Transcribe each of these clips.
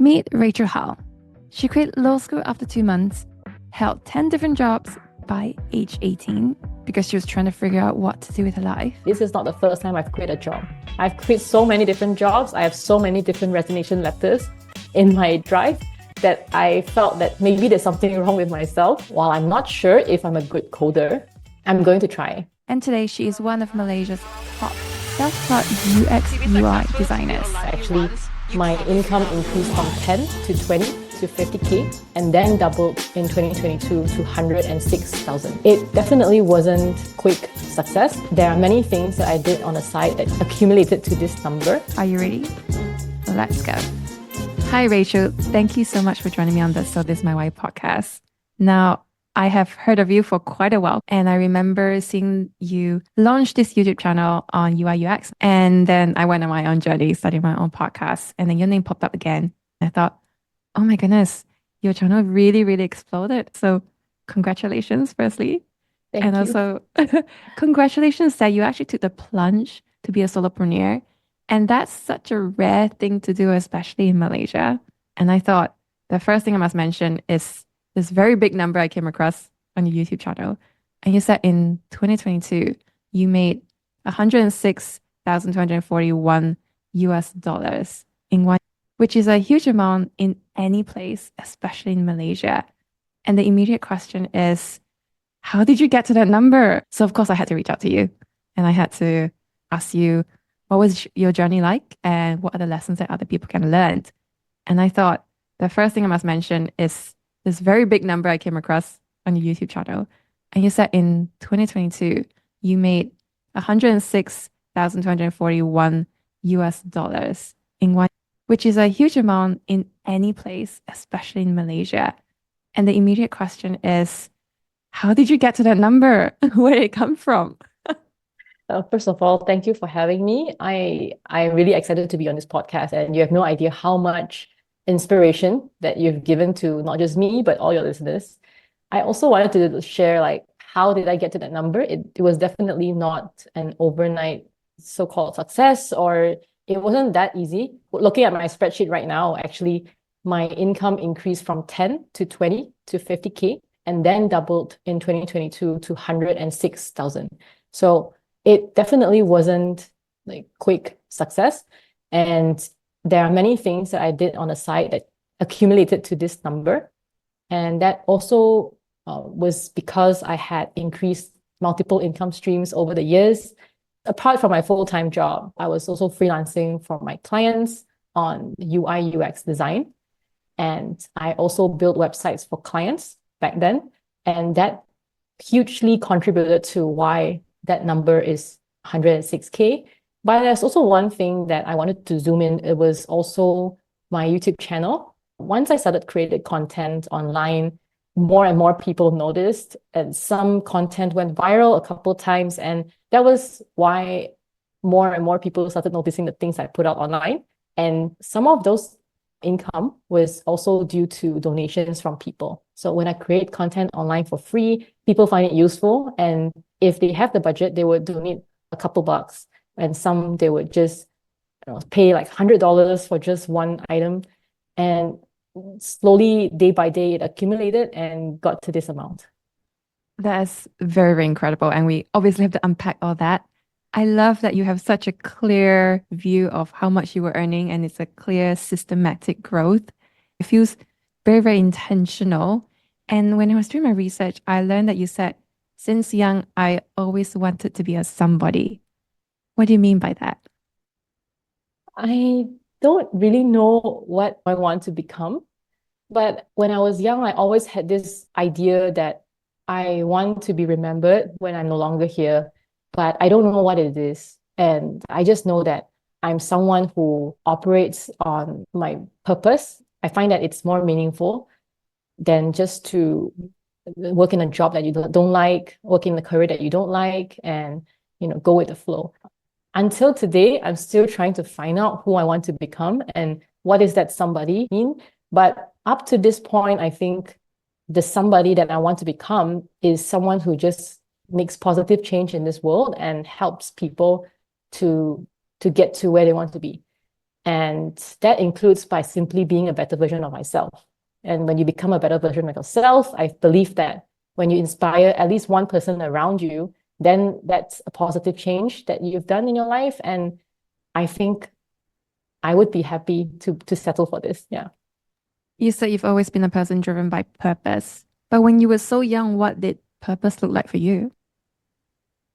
Meet Rachel Hall. She quit law school after 2 months, held 10 different jobs by age 18 because she was trying to figure out what to do with her life. This is not the first time I've quit a job. I've quit so many different jobs. I have so many different resignation letters in my drive that I felt that maybe there's something wrong with myself. While I'm not sure if I'm a good coder, I'm going to try. And today she is one of Malaysia's top self-taught UX UI designers. Actually, my income increased from 10 to 20 to 50K and then doubled in 2022 to 106,000. It definitely wasn't quick success. There are many things that I did on the side that accumulated to this number. Are you ready? Let's go. Hi, Rachel. Thank you so much for joining me on the So This My Why podcast. Now, I have heard of you for quite a while, and I remember seeing you launch this YouTube channel on UI UX. And then I went on my own journey, starting my own podcast, and then your name popped up again. I thought, oh my goodness, your channel really, really exploded. So congratulations, firstly. Thank you. Also, congratulations that you actually took the plunge to be a solopreneur. And that's such a rare thing to do, especially in Malaysia. And I thought the first thing I must mention is this very big number I came across on your YouTube channel. And you said in 2022, you made 106,241 US dollars in one, which is a huge amount in any place, especially in Malaysia. And the immediate question is, how did you get to that number? So of course I had to reach out to you and I had to ask you, what was your journey like and what are the lessons that other people can learn? And I thought the first thing I must mention is this very big number I came across on your YouTube channel. And you said in 2022, you made 106,241 US dollars in one, which is a huge amount in any place, especially in Malaysia. And the immediate question is, how did you get to that number? Where did it come from? First of all, thank you for having me. I'm really excited to be on this podcast, and you have no idea how much inspiration that you've given to not just me, but all your listeners. I also wanted to share, like, how did I get to that number? It was definitely not an overnight so-called success, or it wasn't that easy. Looking at my spreadsheet right now, actually, my income increased from 10 to 20 to 50K and then doubled in 2022 to 106,000. So it definitely wasn't like quick success. And there are many things that I did on the side that accumulated to this number. And that also was because I had increased multiple income streams over the years. Apart from my full-time job, I was also freelancing for my clients on UI UX design. And I also built websites for clients back then. And that hugely contributed to why that number is 106K. But there's also one thing that I wanted to zoom in. It was also my YouTube channel. Once I started creating content online, more and more people noticed, and some content went viral a couple of times. And that was why more and more people started noticing the things I put out online. And some of those income was also due to donations from people. So when I create content online for free, people find it useful. And if they have the budget, they would donate a couple bucks. And some they would just pay like $100 for just one item. And slowly, day by day, it accumulated and got to this amount. That's very, very incredible. And we obviously have to unpack all that. I love that you have such a clear view of how much you were earning, and it's a clear systematic growth. It feels very, very intentional. And when I was doing my research, I learned that you said, since young, I always wanted to be a somebody. What do you mean by that? I don't really know what I want to become. But when I was young, I always had this idea that I want to be remembered when I'm no longer here, but I don't know what it is. And I just know that I'm someone who operates on my purpose. I find that it's more meaningful than just to work in a job that you don't like, work in a career that you don't like, and go with the flow. Until today, I'm still trying to find out who I want to become and what is that somebody mean. But up to this point, I think the somebody that I want to become is someone who just makes positive change in this world and helps people to get to where they want to be. And that includes by simply being a better version of myself. And when you become a better version of yourself, I believe that when you inspire at least one person around you, then that's a positive change that you've done in your life. And I think I would be happy to settle for this. Yeah. You said you've always been a person driven by purpose. But when you were so young, what did purpose look like for you?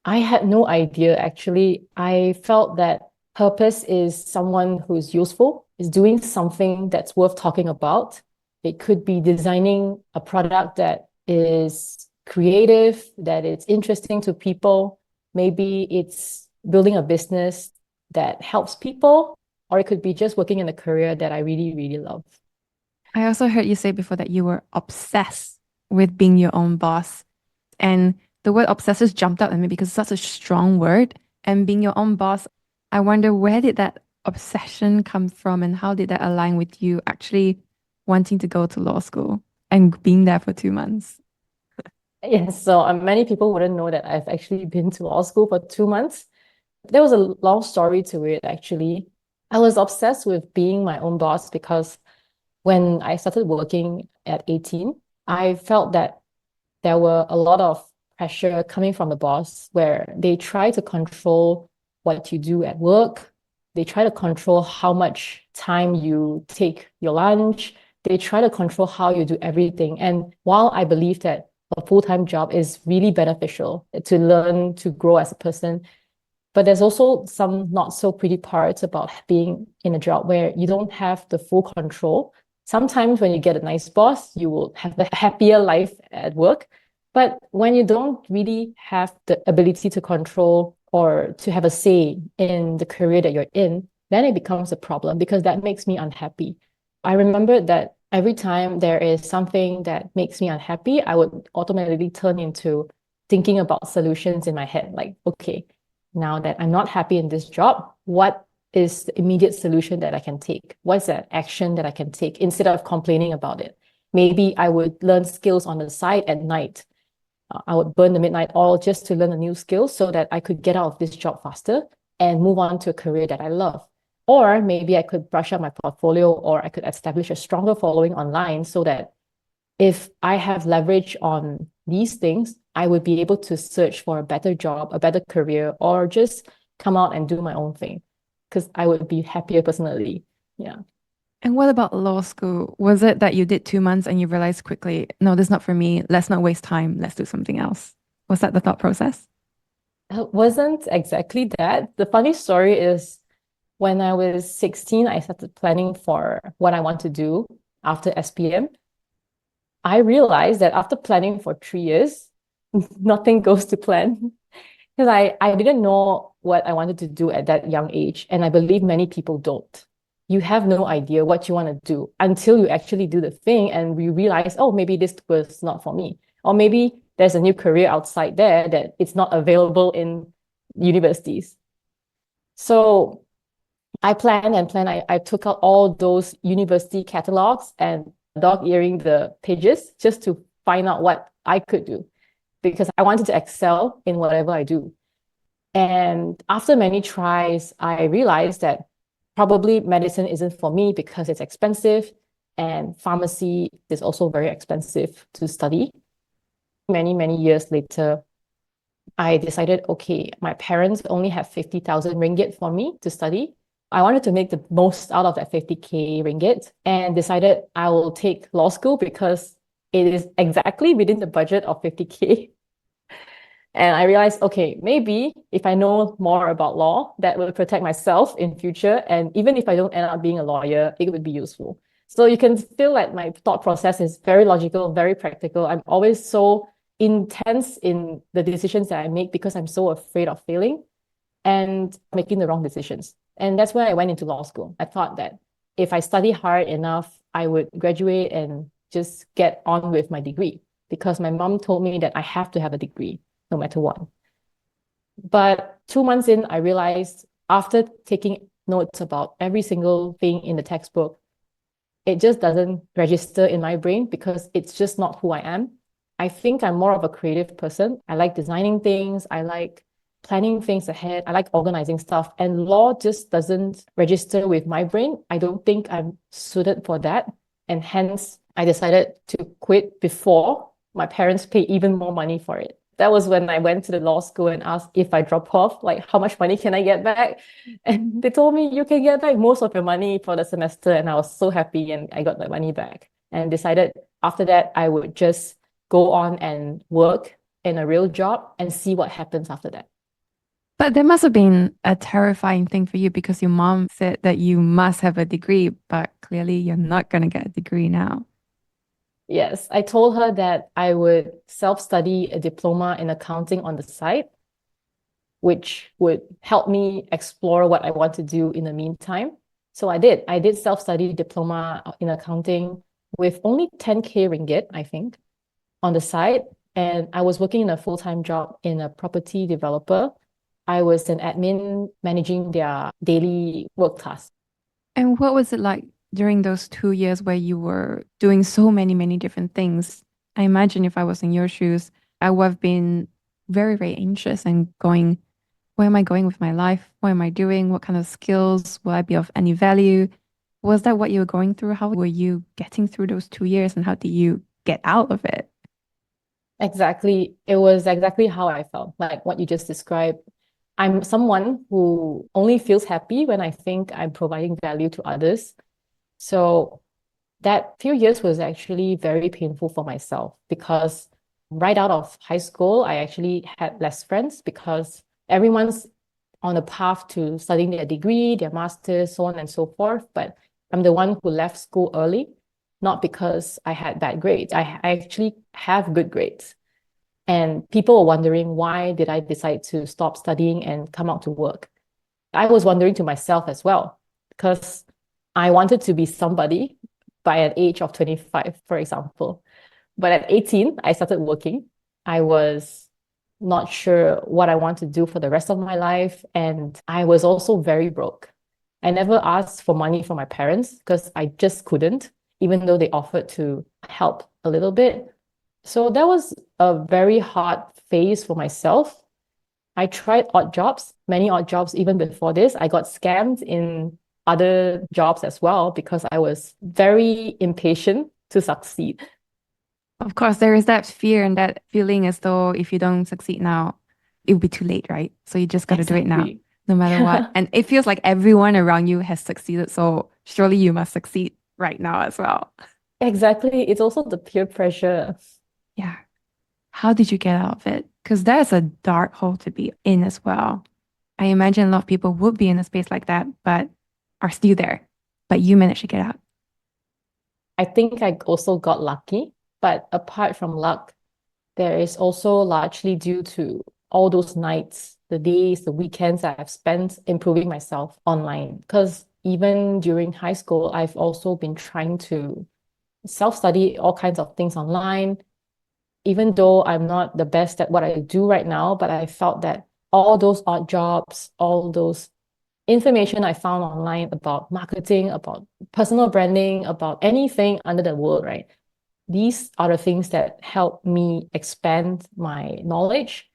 I had no idea actually. I felt that purpose is someone who's useful, is doing something that's worth talking about. It could be designing a product that is creative, that is interesting to people. Maybe it's building a business that helps people, or it could be just working in a career that I really, really love. I also heard you say before that you were obsessed with being your own boss. And the word obsessed just jumped out at me because it's such a strong word. And being your own boss, I wonder where did that obsession come from and how did that align with you actually wanting to go to law school and being there for 2 months? Yes, so many people wouldn't know that I've actually been to law school for 2 months. There was a long story to it, actually. I was obsessed with being my own boss because when I started working at 18, I felt that there were a lot of pressure coming from the boss where they try to control what you do at work. They try to control how much time you take your lunch. They try to control how you do everything. And while I believe that a full-time job is really beneficial to learn, to grow as a person, but there's also some not so pretty parts about being in a job where you don't have the full control. Sometimes when you get a nice boss, you will have a happier life at work. But when you don't really have the ability to control or to have a say in the career that you're in, then it becomes a problem because that makes me unhappy. I remember that every time there is something that makes me unhappy, I would automatically turn into thinking about solutions in my head. Like, okay, now that I'm not happy in this job, what is the immediate solution that I can take? What's that action that I can take instead of complaining about it? Maybe I would learn skills on the side at night. I would burn the midnight oil just to learn a new skill so that I could get out of this job faster and move on to a career that I love. Or maybe I could brush up my portfolio or I could establish a stronger following online so that if I have leverage on these things, I would be able to search for a better job, a better career, or just come out and do my own thing because I would be happier personally. Yeah. And what about law school? Was it that you did 2 months and you realized quickly, no, this is not for me. Let's not waste time. Let's do something else. Was that the thought process? It wasn't exactly that. The funny story is when I was 16, I started planning for what I want to do after SPM. I realized that after planning for 3 years, nothing goes to plan because I didn't know what I wanted to do at that young age. And I believe many people don't. You have no idea what you want to do until you actually do the thing and you realize, oh, maybe this was not for me. Or maybe there's a new career outside there that it's not available in universities. So I planned and planned. I took out all those university catalogs and dog earing the pages just to find out what I could do because I wanted to excel in whatever I do. And after many tries, I realized that probably medicine isn't for me because it's expensive and pharmacy is also very expensive to study. Many, many years later, I decided, okay, my parents only have 50,000 ringgit for me to study. I wanted to make the most out of that 50K ringgit and decided I will take law school because it is exactly within the budget of 50K. And I realized, okay, maybe if I know more about law, that will protect myself in future. And even if I don't end up being a lawyer, it would be useful. So you can feel like my thought process is very logical, very practical. I'm always so intense in the decisions that I make because I'm so afraid of failing and making the wrong decisions. And that's why I went into law school. I thought that if I study hard enough, I would graduate and just get on with my degree because my mom told me that I have to have a degree no matter what. But 2 months in, I realized after taking notes about every single thing in the textbook, it just doesn't register in my brain because it's just not who I am. I think I'm more of a creative person. I like designing things. I like planning things ahead. I like organizing stuff, and law just doesn't register with my brain. I don't think I'm suited for that. And hence, I decided to quit before my parents pay even more money for it. That was when I went to the law school and asked if I drop off, like, how much money can I get back? And they told me you can get back most of your money for the semester. And I was so happy and I got my money back and decided after that I would just go on and work in a real job and see what happens after that. But that must have been a terrifying thing for you because your mom said that you must have a degree, but clearly you're not going to get a degree now. Yes, I told her that I would self-study a diploma in accounting on the side, which would help me explore what I want to do in the meantime. So I did. I did self-study diploma in accounting with only 10K ringgit, I think, on the side. And I was working in a full-time job in a property developer. I was an admin managing their daily work tasks. And what was it like during those 2 years where you were doing so many, many different things? I imagine if I was in your shoes, I would have been very, very anxious and going, where am I going with my life? What am I doing? What kind of skills will I be of any value? Was that what you were going through? How were you getting through those 2 years and how did you get out of it? Exactly. It was exactly how I felt, like what you just described. I'm someone who only feels happy when I think I'm providing value to others. So that few years was actually very painful for myself because right out of high school, I actually had less friends because everyone's on a path to studying their degree, their master's, so on and so forth. But I'm the one who left school early, not because I had bad grades. I actually have good grades. And people were wondering why did I decide to stop studying and come out to work? I was wondering to myself as well, because I wanted to be somebody by an age of 25, for example. But at 18, I started working. I was not sure what I want to do for the rest of my life. And I was also very broke. I never asked for money from my parents because I just couldn't, even though they offered to help a little bit. So that was a very hard phase for myself. I tried odd jobs, many odd jobs even before this. I got scammed in other jobs as well because I was very impatient to succeed. Of course, there is that fear and that feeling as though if you don't succeed now, it will be too late, right? So you just got to do it now, Exactly. no matter what. And it feels like everyone around you has succeeded. So surely you must succeed right now as well. Exactly. It's also the peer pressure. Yeah. How did you get out of it? Because that's a dark hole to be in as well. I imagine a lot of people would be in a space like that, but are still there. But you managed to get out. I think I also got lucky, but apart from luck, there is also largely due to all those nights, the days, the weekends that I've spent improving myself online. Because even during high school, I've also been trying to self-study all kinds of things online, even though I'm not the best at what I do right now, but I felt that all those odd jobs, all those information I found online about marketing, about personal branding, about anything under the world, right? These are the things that help me expand my knowledge.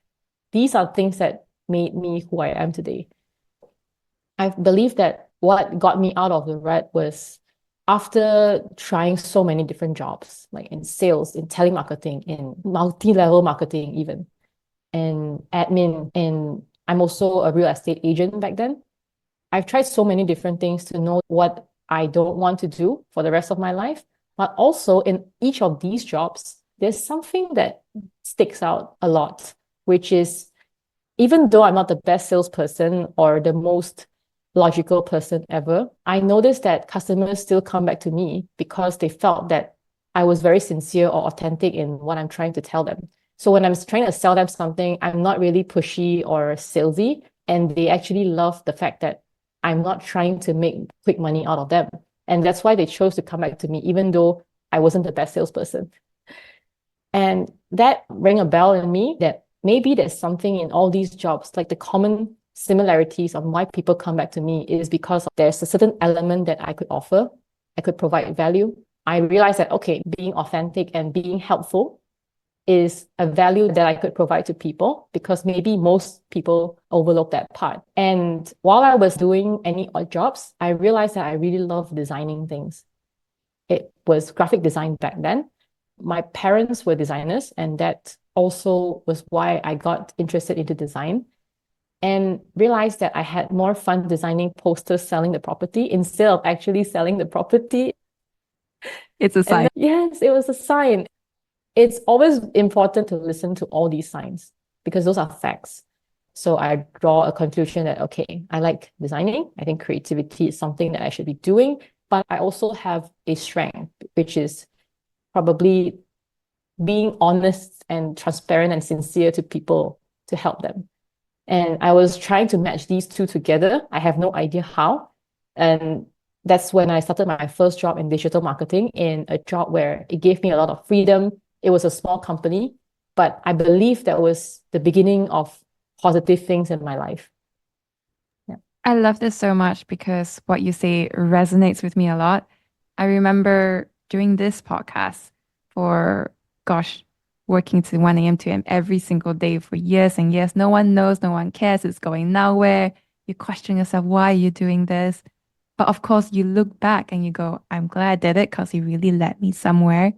These are things that made me who I am today. I believe that what got me out of the rut was after trying so many different jobs, like in sales, in telemarketing, in multi-level marketing, even, and admin. And I'm also a real estate agent back then. I've tried so many different things to know what I don't want to do for the rest of my life. But also in each of these jobs, there's something that sticks out a lot, which is even though I'm not the best salesperson or the most logical person ever, I noticed that customers still come back to me because they felt that I was very sincere or authentic in what I'm trying to tell them. So when I'm trying to sell them something, I'm not really pushy or salesy, and they actually love the fact that I'm not trying to make quick money out of them. And that's why they chose to come back to me, even though I wasn't the best salesperson. And that rang a bell in me that maybe there's something in all these jobs, like the common similarities on why people come back to me is because there's a certain element that I could offer, I could provide value. I realized that, okay, being authentic and being helpful is a value that I could provide to people, because maybe most people overlook that part. And while I was doing any odd jobs, I realized that I really love designing things. It was graphic design back then. My parents were designers, and that also was why I got interested into design, and realized that I had more fun designing posters selling the property instead of actually selling the property. It's a sign. Yes, it was a sign. It's always important to listen to all these signs because those are facts. So I draw a conclusion that, okay, I like designing. I think creativity is something that I should be doing, but I also have a strength, which is probably being honest and transparent and sincere to people to help them. And I was trying to match these two together. I have no idea how. And that's when I started my first job in digital marketing, in a job where it gave me a lot of freedom. It was a small company, but I believe that was the beginning of positive things in my life. Yeah. I love this so much because what you say resonates with me a lot. I remember doing this podcast for, gosh, working to 1 a.m. to a.m. every single day for years and years. No one knows, no one cares, it's going nowhere. You question yourself, why are you doing this? But of course, you look back and you go, I'm glad I did it because it really led me somewhere.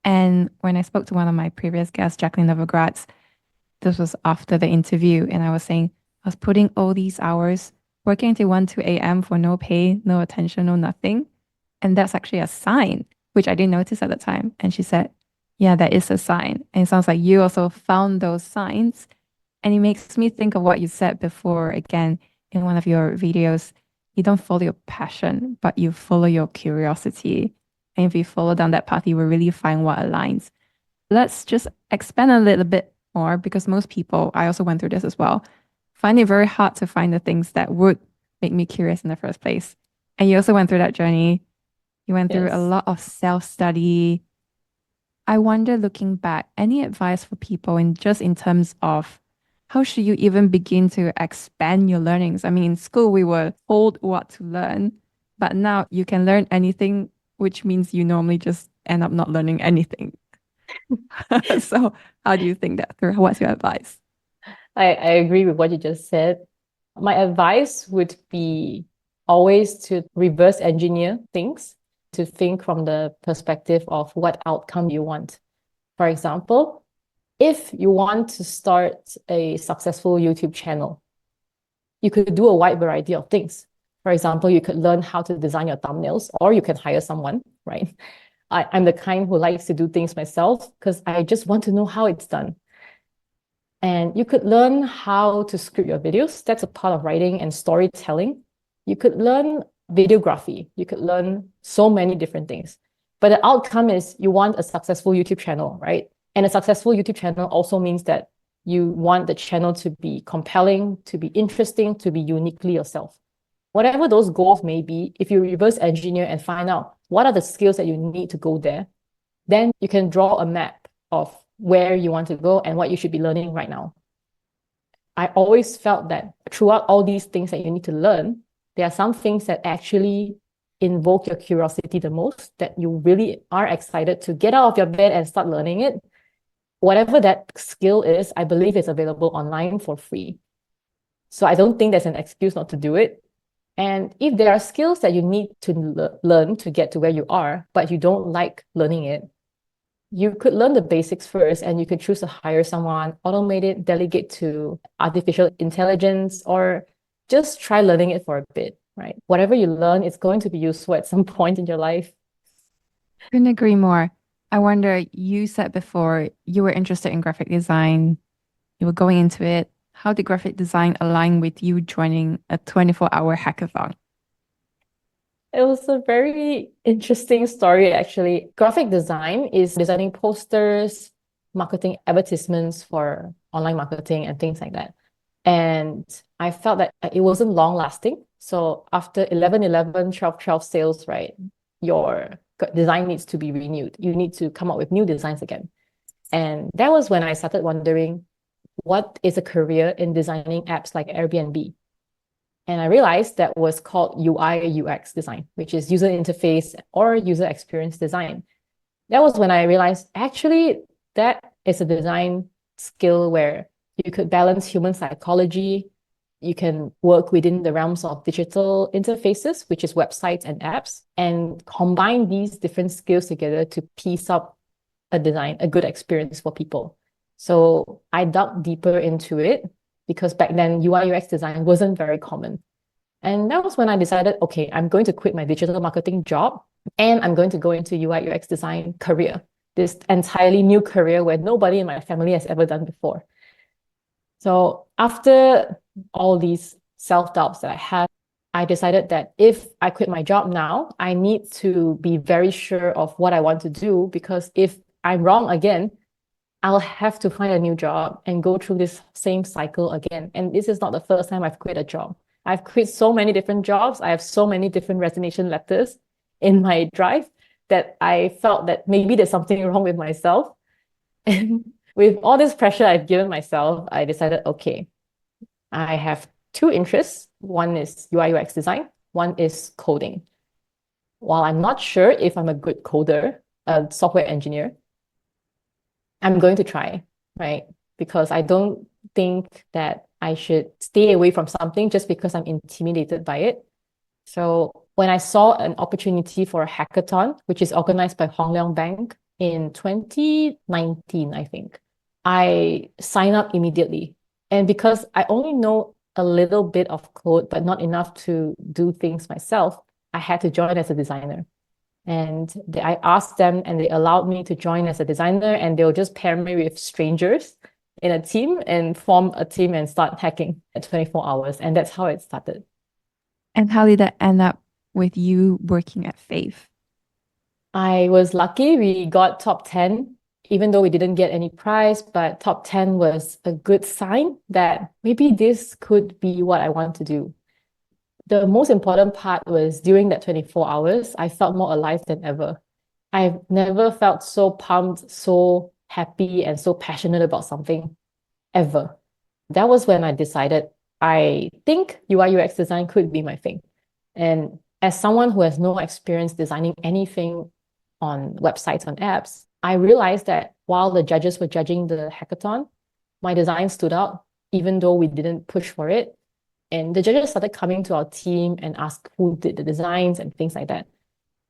And when I spoke to one of my previous guests, Jacqueline Novogratz, this was after the interview, and I was saying, I was putting all these hours working until 1, 2 a.m. for no pay, no attention, no nothing. And that's actually a sign, which I didn't notice at the time. And she said, yeah, that is a sign. And it sounds like you also found those signs. And it makes me think of what you said before, again, in one of your videos. You don't follow your passion, but you follow your curiosity. And if you follow down that path, you will really find what aligns. Let's just expand a little bit more because most people, I also went through this as well, find it very hard to find the things that would make me curious in the first place. And you also went through that journey. You went through a Yes. lot of self-study. I wonder, looking back, any advice for people in terms of how should you even begin to expand your learnings? I mean, in school, we were told what to learn, but now you can learn anything, which means you normally just end up not learning anything. So how do you think that through? What's your advice? I agree with what you just said. My advice would be always to reverse engineer things, to think from the perspective of what outcome you want. For example, if you want to start a successful YouTube channel, you could do a wide variety of things. For example, you could learn how to design your thumbnails, or you can hire someone, right? I'm the kind who likes to do things myself because I just want to know how it's done. And you could learn how to script your videos. That's a part of writing and storytelling. You could learn videography. You could learn so many different things. But the outcome is you want a successful YouTube channel, right? And a successful YouTube channel also means that you want the channel to be compelling, to be interesting, to be uniquely yourself. Whatever those goals may be, if you reverse engineer and find out what are the skills that you need to go there, then you can draw a map of where you want to go and what you should be learning right now. I always felt that throughout all these things that you need to learn, there are some things that actually invoke your curiosity the most, that you really are excited to get out of your bed and start learning it. Whatever that skill is, I believe it's available online for free. So I don't think there's an excuse not to do it. And if there are skills that you need to learn to get to where you are, but you don't like learning it, you could learn the basics first, and you could choose to hire someone, automate it, delegate to artificial intelligence, or just try learning it for a bit, right? Whatever you learn, it's going to be useful at some point in your life. Couldn't agree more. I wonder, you said before you were interested in graphic design, you were going into it. How did graphic design align with you joining a 24-hour hackathon? It was a very interesting story, actually. Graphic design is designing posters, marketing advertisements for online marketing and things like that. And I felt that it wasn't long lasting. So after 11/11, 12/12 sales, right, your design needs to be renewed. You need to come up with new designs again. And that was when I started wondering, what is a career in designing apps like Airbnb? And I realized that was called UI UX design, which is user interface or user experience design. That was when I realized actually that It's a design skill where you could balance human psychology. You can work within the realms of digital interfaces, which is websites and apps, and combine these different skills together to piece up a design, a good experience for people. So I dug deeper into it because back then UI UX design wasn't very common. And that was when I decided, okay, I'm going to quit my digital marketing job and I'm going to go into UI UX design career, this entirely new career where nobody in my family has ever done before. So after all these self-doubts that I had, I decided that if I quit my job now, I need to be very sure of what I want to do, because if I'm wrong again, I'll have to find a new job and go through this same cycle again. And this is not the first time I've quit a job. I've quit so many different jobs. I have so many different resignation letters in my drive that I felt that maybe there's something wrong with myself. And with all this pressure I've given myself, I decided, okay, I have two interests. One is UI UX design, one is coding. While I'm not sure if I'm a good coder, a software engineer, I'm going to try, right? Because I don't think that I should stay away from something just because I'm intimidated by it. So when I saw an opportunity for a hackathon, which is organized by Hong Leong Bank in 2019, I think, I signed up immediately. And because I only know a little bit of code, but not enough to do things myself, I had to join as a designer. And I asked them and they allowed me to join as a designer, and they'll just pair me with strangers in a team and form a team and start hacking at 24 hours. And that's how it started. And how did that end up with you working at Fave? I was lucky. We got top 10, even though we didn't get any prize, but top 10 was a good sign that maybe this could be what I want to do. The most important part was during that 24 hours, I felt more alive than ever. I've never felt so pumped, so happy, and so passionate about something ever. That was when I decided I think UI UX design could be my thing. And as someone who has no experience designing anything on websites, on apps, I realized that while the judges were judging the hackathon, my design stood out, even though we didn't push for it. And the judges started coming to our team and asked who did the designs and things like that.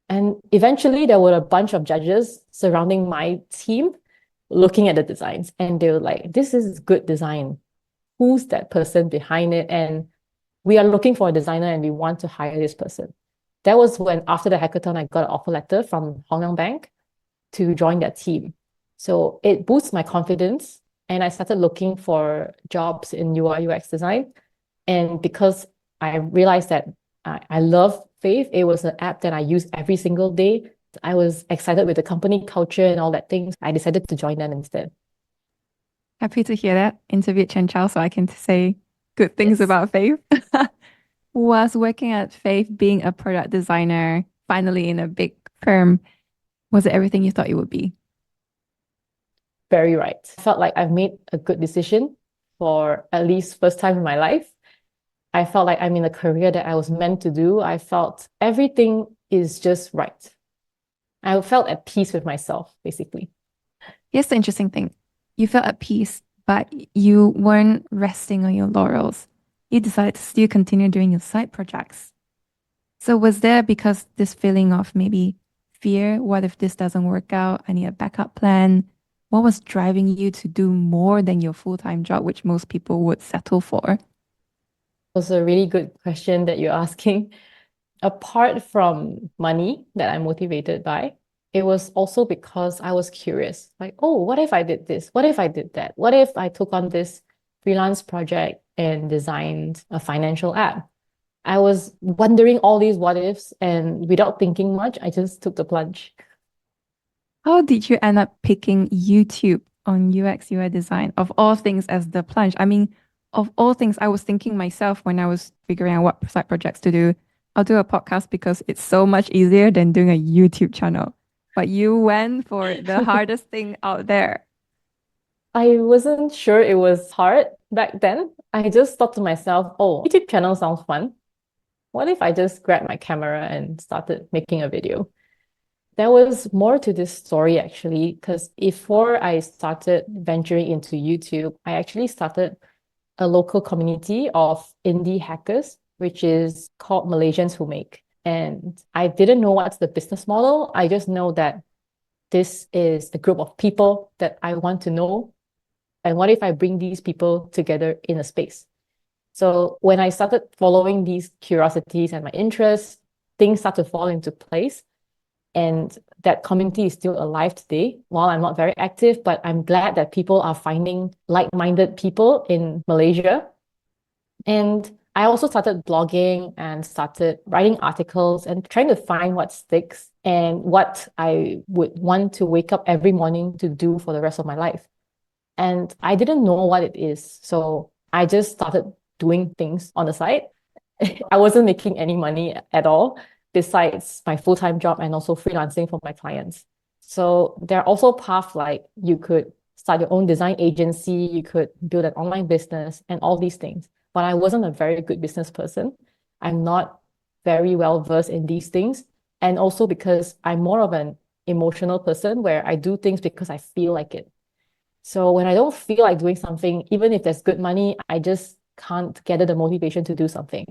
And eventually there were a bunch of judges surrounding my team looking at the designs. And they were like, this is good design. Who's that person behind it? And we are looking for a designer and we want to hire this person. That was when, after the hackathon, I got an offer letter from Hong Leong Bank to join their team. So it boosts my confidence. And I started looking for jobs in UI UX design. And because I realized that I love Fave, it was an app that I use every single day. I was excited with the company culture and all that things. I decided to join them instead. Happy to hear that. Interviewed Chen Chao, so I can say good things Yes. about Fave. Was working at Fave, being a product designer, finally in a big firm, was it everything you thought it would be? Very right. I felt like I've made a good decision for at least first time in my life. I felt like I'm in a career that I was meant to do. I felt everything is just right. I felt at peace with myself, basically. Here's the interesting thing. You felt at peace, but you weren't resting on your laurels. You decided to still continue doing your side projects. So was there because this feeling of maybe fear? What if this doesn't work out? I need a backup plan. What was driving you to do more than your full-time job, which most people would settle for? Was a really good question that you're asking. Apart from money that I'm motivated by, it was also because I was curious. Like, oh, what if I did this? What if I did that? What if I took on this freelance project and designed a financial app? I was wondering all these what ifs, and without thinking much, I just took the plunge. How did you end up picking YouTube on UX UI design of all things as the plunge? I mean, of all things, I was thinking myself when I was figuring out what side projects to do. I'll do a podcast because it's so much easier than doing a YouTube channel. But you went for the hardest thing out there. I wasn't sure it was hard back then. I just thought to myself, oh, YouTube channel sounds fun. What if I just grabbed my camera and started making a video? There was more to this story actually, because before I started venturing into YouTube, I actually started a local community of indie hackers, which is called Malaysians Who Make. And I didn't know what's the business model. I just know that this is a group of people that I want to know. And what if I bring these people together in a space? So when I started following these curiosities and my interests, things start to fall into place. And that community is still alive today. While I'm not very active, but I'm glad that people are finding like-minded people in Malaysia. And I also started blogging and started writing articles and trying to find what sticks and what I would want to wake up every morning to do for the rest of my life. And I didn't know what it is. So I just started doing things on the side. I wasn't making any money at all, besides my full-time job and also freelancing for my clients. So there are also paths like you could start your own design agency, you could build an online business and all these things. But I wasn't a very good business person. I'm not very well versed in these things. And also because I'm more of an emotional person where I do things because I feel like it. So when I don't feel like doing something, even if there's good money, I just can't gather the motivation to do something.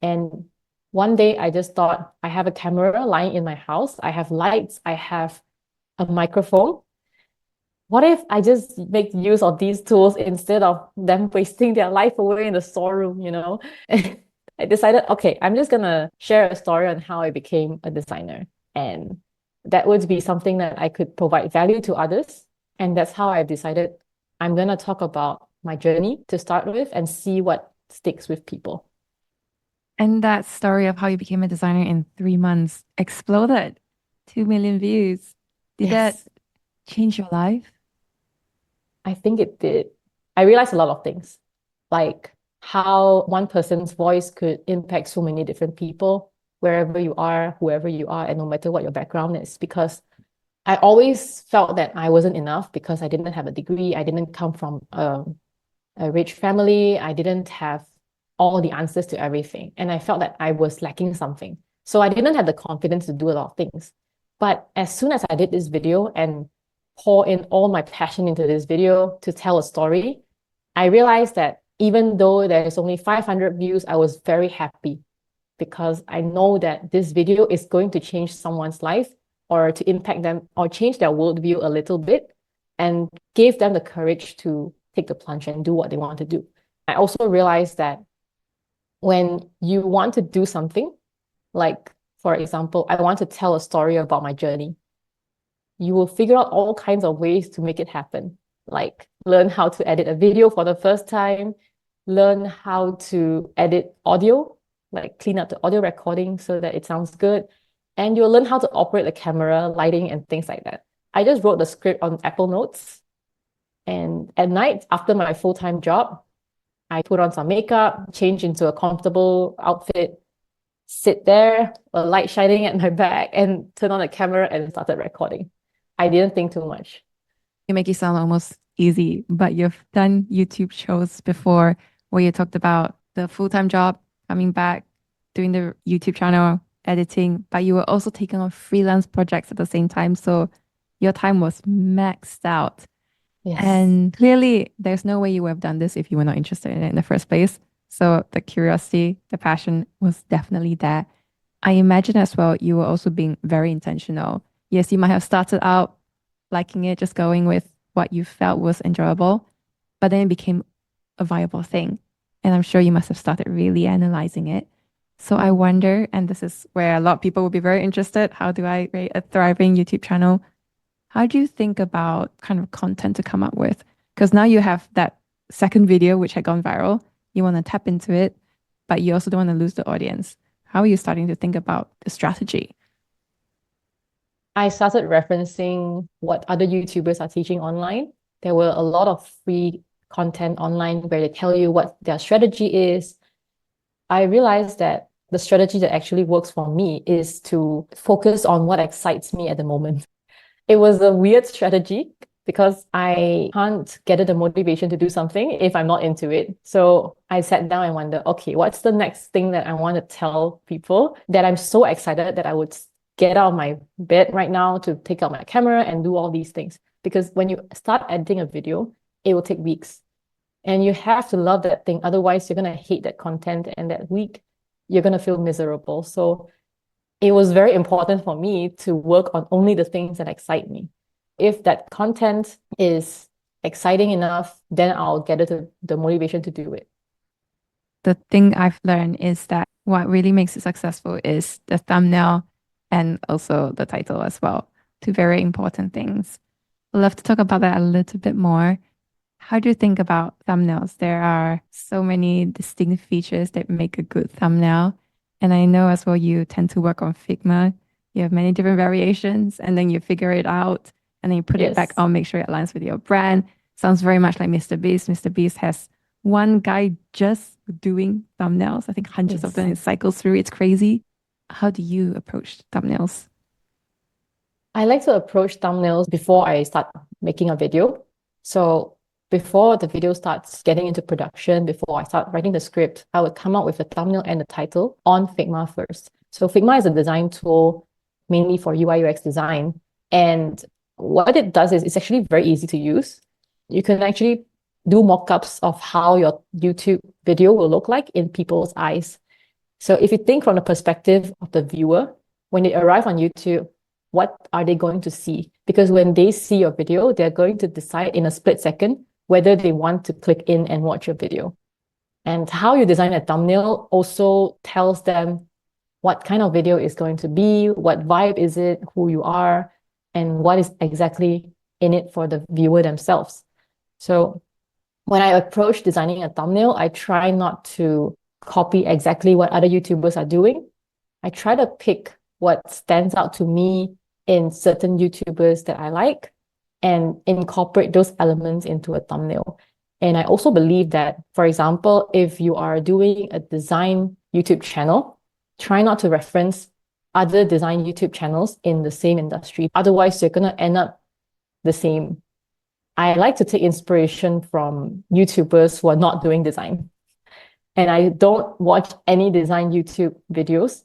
And one day I just thought, I have a camera lying in my house, I have lights, I have a microphone. What if I just make use of these tools instead of them wasting their life away in the storeroom, you know? And I decided, okay, I'm just gonna share a story on how I became a designer. And that would be something that I could provide value to others. And that's how I decided I'm gonna talk about my journey to start with and see what sticks with people. And that story of how you became a designer in 3 months exploded. 2 million views. Did that Yes, change your life? I think it did. I realized a lot of things, like how one person's voice could impact so many different people, wherever you are, whoever you are, and no matter what your background is. Because I always felt that I wasn't enough because I didn't have a degree. I didn't come from a rich family. I didn't have all the answers to everything. And I felt that I was lacking something. So I didn't have the confidence to do a lot of things. But as soon as I did this video and pour in all my passion into this video to tell a story, I realized that even though there's only 500 views, I was very happy because I know that this video is going to change someone's life or to impact them or change their worldview a little bit and give them the courage to take the plunge and do what they want to do. I also realized that when you want to do something, like for example, I want to tell a story about my journey, you will figure out all kinds of ways to make it happen. Like learn how to edit a video for the first time, learn how to edit audio, like clean up the audio recording so that it sounds good. And you'll learn how to operate the camera, lighting, and things like that. I just wrote the script on Apple Notes. And at night, after my full-time job, I put on some makeup, change into a comfortable outfit, sit there, a light shining at my back, and turn on the camera and started recording. I didn't think too much. You make it sound almost easy, but you've done YouTube shows before where you talked about the full-time job, coming back, doing the YouTube channel, editing, but you were also taking on freelance projects at the same time. So your time was maxed out. Yes. And clearly, there's no way you would have done this if you were not interested in it in the first place. So the curiosity, the passion was definitely there. I imagine as well, you were also being very intentional. Yes, you might have started out liking it, just going with what you felt was enjoyable, but then it became a viable thing. And I'm sure you must have started really analyzing it. So I wonder, and this is where a lot of people will be very interested, how do I create a thriving YouTube channel? How do you think about kind of content to come up with? Because now you have that second video which had gone viral. You want to tap into it, but you also don't want to lose the audience. How are you starting to think about the strategy? I started referencing what other YouTubers are teaching online. There were a lot of free content online where they tell you what their strategy is. I realized that the strategy that actually works for me is to focus on what excites me at the moment. It was a weird strategy because I can't get the motivation to do something if I'm not into it. So I sat down and wondered, okay, what's the next thing that I want to tell people that I'm so excited that I would get out of my bed right now to take out my camera and do all these things. Because when you start editing a video, it will take weeks. And you have to love that thing. Otherwise, you're going to hate that content. And that week, you're going to feel miserable. So it was very important for me to work on only the things that excite me. If that content is exciting enough, then I'll get the motivation to do it. The thing I've learned is that what really makes it successful is the thumbnail and also the title as well. Two very important things. I'd love to talk about that a little bit more. How do you think about thumbnails? There are so many distinct features that make a good thumbnail. And I know as well you tend to work on Figma. You have many different variations and then you figure it out and then you put it back Yes. on, make sure it aligns with your brand. Sounds very much like Mr. Beast. Mr. Beast has one guy just doing thumbnails. I think hundreds of Yes. them. It cycles through. It's crazy. How do you approach thumbnails? I like to approach thumbnails before I start making a video. So before the video starts getting into production, before I start writing the script, I would come up with a thumbnail and the title on Figma first. So Figma is a design tool mainly for UI UX design. And what it does is it's actually very easy to use. You can actually do mock-ups of how your YouTube video will look like in people's eyes. So if you think from the perspective of the viewer, when they arrive on YouTube, what are they going to see? Because when they see your video, they're going to decide in a split second whether they want to click in and watch your video. And how you design a thumbnail also tells them what kind of video is going to be, what vibe is it, who you are, and what is exactly in it for the viewer themselves. So when I approach designing a thumbnail, I try not to copy exactly what other YouTubers are doing. I try to pick what stands out to me in certain YouTubers that I like and incorporate those elements into a thumbnail. And I also believe that, for example, if you are doing a design YouTube channel, try not to reference other design YouTube channels in the same industry. Otherwise, you're going to end up the same. I like to take inspiration from YouTubers who are not doing design. And I don't watch any design YouTube videos,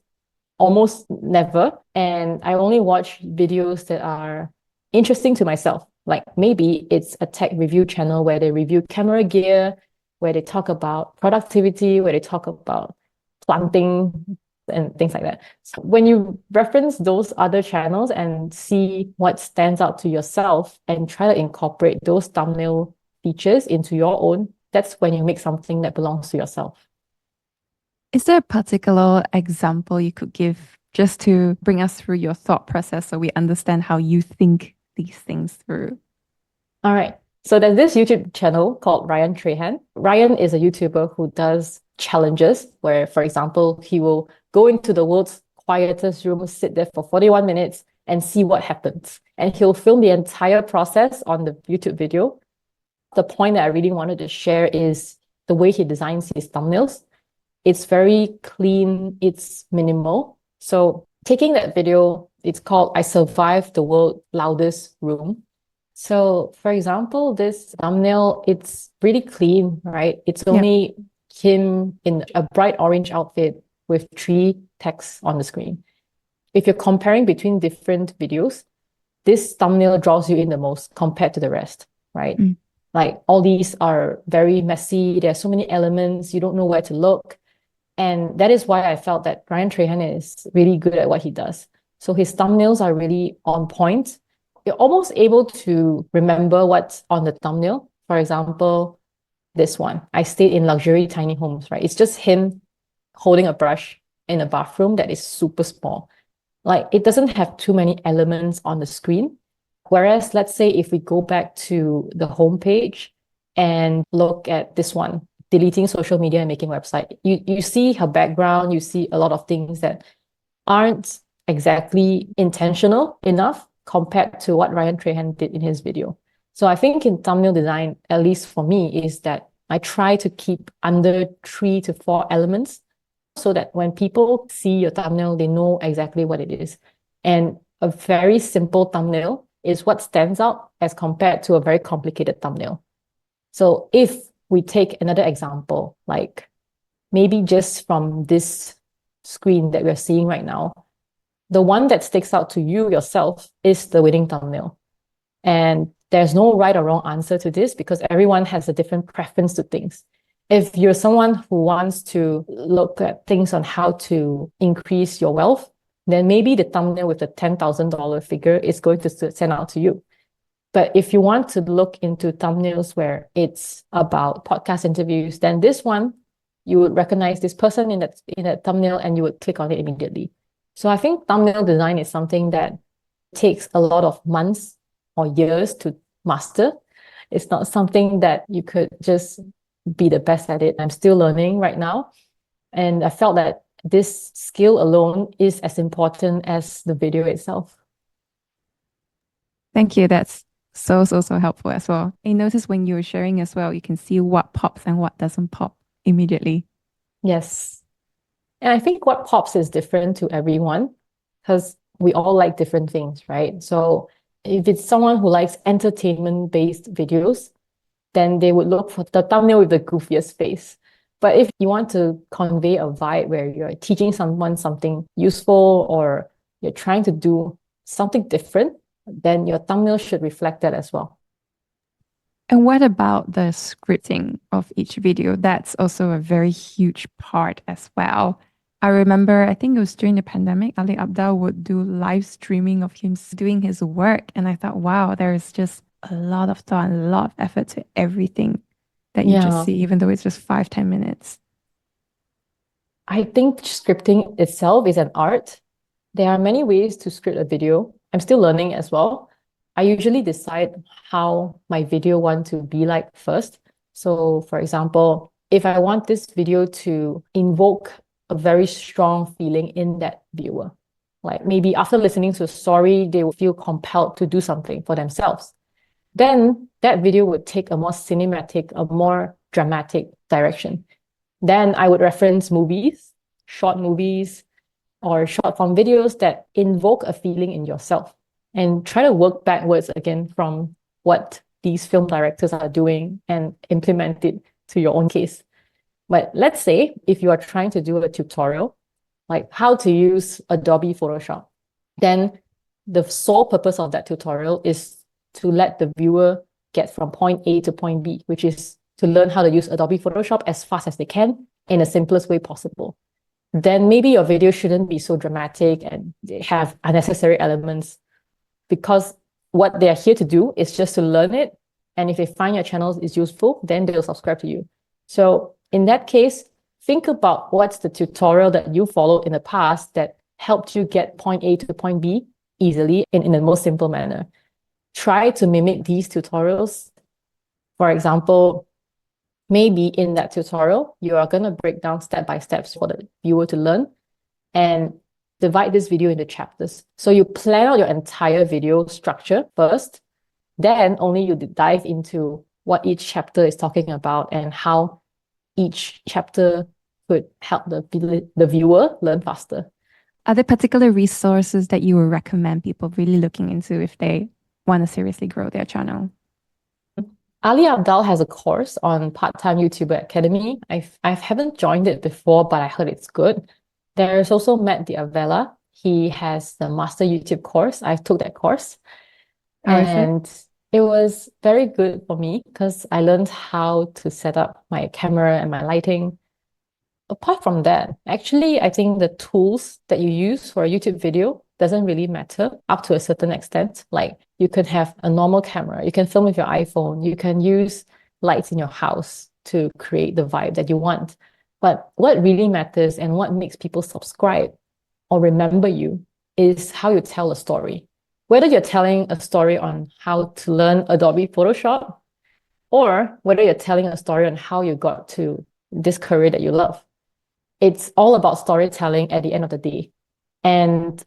almost never. And I only watch videos that are interesting to myself. Like maybe it's a tech review channel where they review camera gear, where they talk about productivity, where they talk about planting and things like that. So when you reference those other channels and see what stands out to yourself and try to incorporate those thumbnail features into your own, that's when you make something that belongs to yourself. Is there a particular example you could give just to bring us through your thought process so we understand how you think these things through? All right. So there's this YouTube channel called Ryan Trahan. Ryan is a YouTuber who does challenges where, for example, he will go into the world's quietest room, sit there for 41 minutes and see what happens. And he'll film the entire process on the YouTube video. The point that I really wanted to share is the way he designs his thumbnails. It's very clean, it's minimal. So taking that video, it's called I Survived the World's Loudest Room. So for example, this thumbnail, it's really clean, right? It's only him in a bright orange outfit with 3 texts on the screen. If you're comparing between different videos, this thumbnail draws you in the most compared to the rest, right? Like all these are very messy. There are so many elements. You don't know where to look. And that is why I felt that Ryan Trahan is really good at what he does. So his thumbnails are really on point. You're almost able to remember what's on the thumbnail. For example, this one, I stayed in luxury tiny homes, right? It's just him holding a brush in a bathroom that is super small. Like it doesn't have too many elements on the screen. Whereas let's say if we go back to the homepage and look at this one, deleting social media and making website, you see her background, you see a lot of things that aren't exactly intentional enough compared to what Ryan Trahan did in his video. So I think in thumbnail design, at least for me, is that I try to keep under 3 to 4 elements so that when people see your thumbnail, they know exactly what it is. And a very simple thumbnail is what stands out as compared to a very complicated thumbnail. So if we take another example, like maybe just from this screen that we're seeing right now, the one that sticks out to you yourself is the winning thumbnail. And there's no right or wrong answer to this because everyone has a different preference to things. If you're someone who wants to look at things on how to increase your wealth, then maybe the thumbnail with the $10,000 figure is going to stand out to you. But if you want to look into thumbnails where it's about podcast interviews, then this one, you would recognize this person in that thumbnail and you would click on it immediately. So I think thumbnail design is something that takes a lot of months or years to master. It's not something that you could just be the best at it. I'm still learning right now. And I felt that this skill alone is as important as the video itself. Thank you. That's so helpful as well. I noticed when you were sharing as well, you can see what pops and what doesn't pop immediately. Yes. And I think what pops is different to everyone because we all like different things, right? So if it's someone who likes entertainment-based videos, then they would look for the thumbnail with the goofiest face. But if you want to convey a vibe where you're teaching someone something useful or you're trying to do something different, then your thumbnail should reflect that as well. And what about the scripting of each video? That's also a very huge part as well. I remember, I think it was during the pandemic, Ali Abdal would do live streaming of him doing his work. And I thought, wow, there is just a lot of thought and a lot of effort to everything that you just see, even though it's just 5-10 minutes. I think scripting itself is an art. There are many ways to script a video. I'm still learning as well. I usually decide how my video want to be like first. So for example, if I want this video to invoke a very strong feeling in that viewer, like maybe after listening to a story, they will feel compelled to do something for themselves, then that video would take a more cinematic, a more dramatic direction. Then I would reference movies, short movies, or short form videos that invoke a feeling in yourself and try to work backwards again from what these film directors are doing and implement it to your own case. But let's say if you are trying to do a tutorial, like how to use Adobe Photoshop, then the sole purpose of that tutorial is to let the viewer get from point A to point B, which is to learn how to use Adobe Photoshop as fast as they can in the simplest way possible. Then maybe your video shouldn't be so dramatic and have unnecessary elements because what they're here to do is just to learn it. And if they find your channel is useful, then they'll subscribe to you. So in that case, think about what's the tutorial that you followed in the past that helped you get point A to point B easily in the most simple manner. Try to mimic these tutorials. For example, maybe in that tutorial, you are going to break down step-by-step for the viewer to learn and divide this video into chapters. So you plan out your entire video structure first, then only you dive into what each chapter is talking about and how each chapter could help the viewer learn faster. Are there particular resources that you would recommend people really looking into if they want to seriously grow their channel? Ali Abdal has a course on Part-Time YouTuber Academy. I haven't joined it before, but I heard it's good. There's also Matt Diavella. He has the Master YouTube course. I took that course. And it was very good for me because I learned how to set up my camera and my lighting. Apart from that, actually, I think the tools that you use for a YouTube video doesn't really matter up to a certain extent. Like you can have a normal camera, you can film with your iPhone, you can use lights in your house to create the vibe that you want. But what really matters and what makes people subscribe or remember you is how you tell a story. Whether you're telling a story on how to learn Adobe Photoshop or whether you're telling a story on how you got to this career that you love. It's all about storytelling at the end of the day. And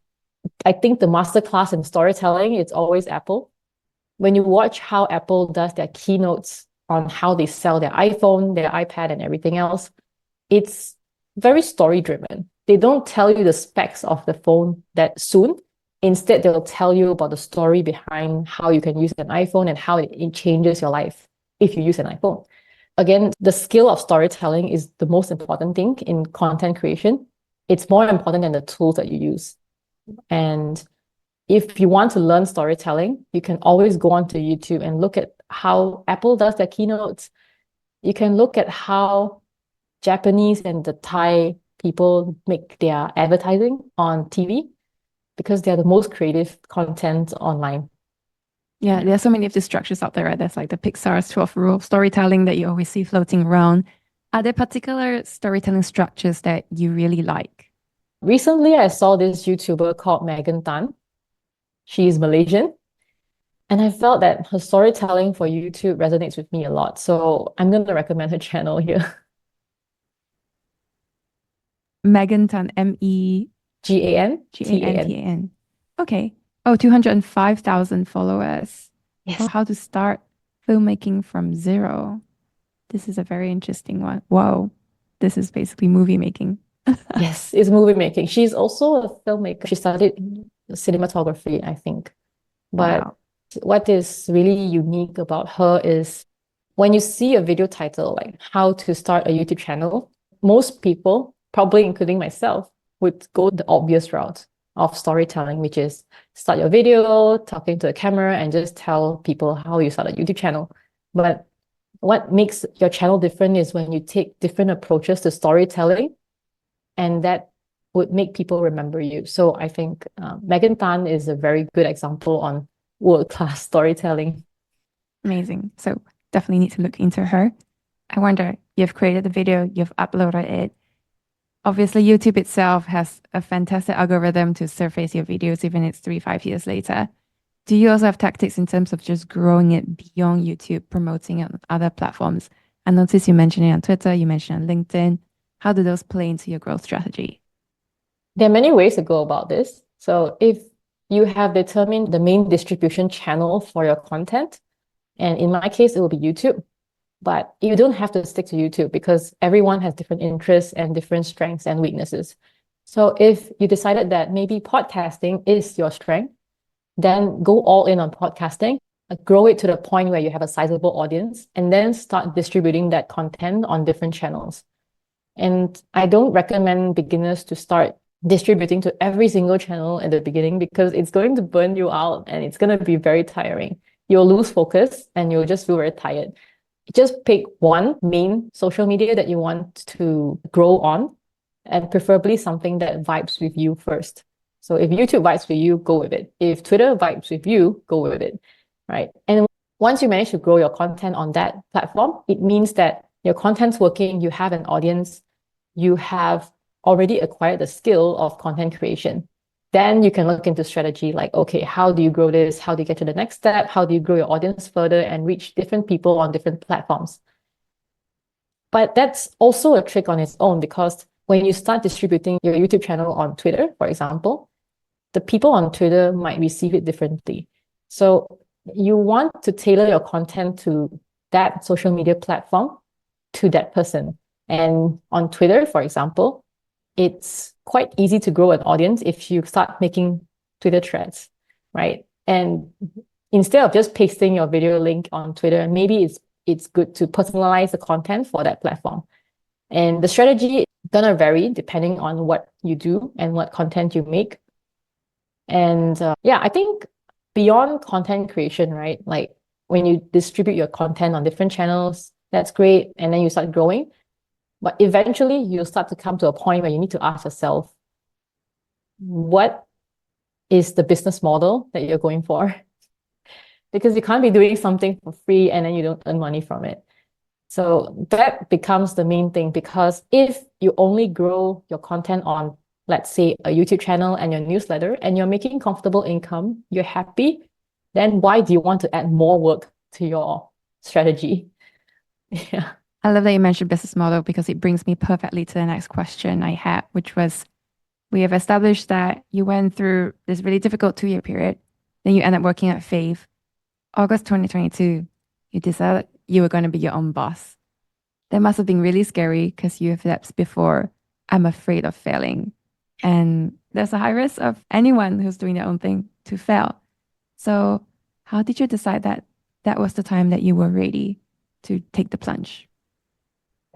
I think the masterclass in storytelling, it's always Apple. When you watch how Apple does their keynotes on how they sell their iPhone, their iPad, and everything else, it's very story-driven. They don't tell you the specs of the phone that soon. Instead, they'll tell you about the story behind how you can use an iPhone and how it changes your life if you use an iPhone. Again, the skill of storytelling is the most important thing in content creation. It's more important than the tools that you use. And if you want to learn storytelling, you can always go onto YouTube and look at how Apple does their keynotes. You can look at how Japanese and the Thai people make their advertising on TV because they're the most creative content online. Yeah, there are so many of the structures out there, right? There's like the Pixar's 12 rule of storytelling that you always see floating around. Are there particular storytelling structures that you really like? Recently, I saw this YouTuber called Megan Tan. She's Malaysian. And I felt that her storytelling for YouTube resonates with me a lot. So I'm going to recommend her channel here. Megan Tan, M-E Gantan. Gantan. Okay. Oh, 205,000 followers. Yes. How to start filmmaking from zero. This is a very interesting one. Wow. This is basically movie making. Yes, it's movie making. She's also a filmmaker. She studied cinematography, I think. But Wow. what is really unique about her is when you see a video title like how to start a YouTube channel, most people, probably including myself, would go the obvious route of storytelling, which is start your video, talking to the camera, and just tell people how you start a YouTube channel. But what makes your channel different is when you take different approaches to storytelling, and that would make people remember you. So I think Megan Tan is a very good example on world-class storytelling. Amazing. So definitely need to look into her. I wonder, you've created the video, you've uploaded it. Obviously, YouTube itself has a fantastic algorithm to surface your videos, even it's 3, 5 years later. Do you also have tactics in terms of just growing it beyond YouTube, promoting it on other platforms? I noticed you mentioned it on Twitter, you mentioned on LinkedIn. How do those play into your growth strategy? There are many ways to go about this. So if you have determined the main distribution channel for your content, and in my case, it will be YouTube, but you don't have to stick to YouTube because everyone has different interests and different strengths and weaknesses. So if you decided that maybe podcasting is your strength, then go all in on podcasting, grow it to the point where you have a sizable audience, and then start distributing that content on different channels. And I don't recommend beginners to start distributing to every single channel at the beginning because it's going to burn you out and it's going to be very tiring. You'll lose focus and you'll just feel very tired. Just pick one main social media that you want to grow on, and preferably something that vibes with you first. So if YouTube vibes with you, go with it. If Twitter vibes with you, go with it, right? And once you manage to grow your content on that platform, it means that your content's working, you have an audience, you have already acquired the skill of content creation. Then you can look into strategy like, okay, how do you grow this? How do you get to the next step? How do you grow your audience further and reach different people on different platforms? But that's also a trick on its own because when you start distributing your YouTube channel on Twitter, for example, the people on Twitter might receive it differently. So you want to tailor your content to that social media platform to that person. And on Twitter, for example, it's quite easy to grow an audience if you start making Twitter threads, right? And instead of just pasting your video link on Twitter, maybe it's good to personalize the content for that platform. And the strategy is gonna vary depending on what you do and what content you make. And yeah, I think beyond content creation, right? Like when you distribute your content on different channels, that's great. And then you start growing. But eventually you'll start to come to a point where you need to ask yourself, what is the business model that you're going for? Because you can't be doing something for free and then you don't earn money from it. So that becomes the main thing because if you only grow your content on, let's say, a YouTube channel and your newsletter and you're making comfortable income, you're happy, then why do you want to add more work to your strategy? Yeah. I love that you mentioned business model because it brings me perfectly to the next question I had, which was we have established that you went through this really difficult 2 year period. Then you end up working at Fave. August 2022, you decided you were going to be your own boss. That must have been really scary because you have steps before, I'm afraid of failing. And there's a high risk of anyone who's doing their own thing to fail. So, how did you decide that that was the time that you were ready to take the plunge?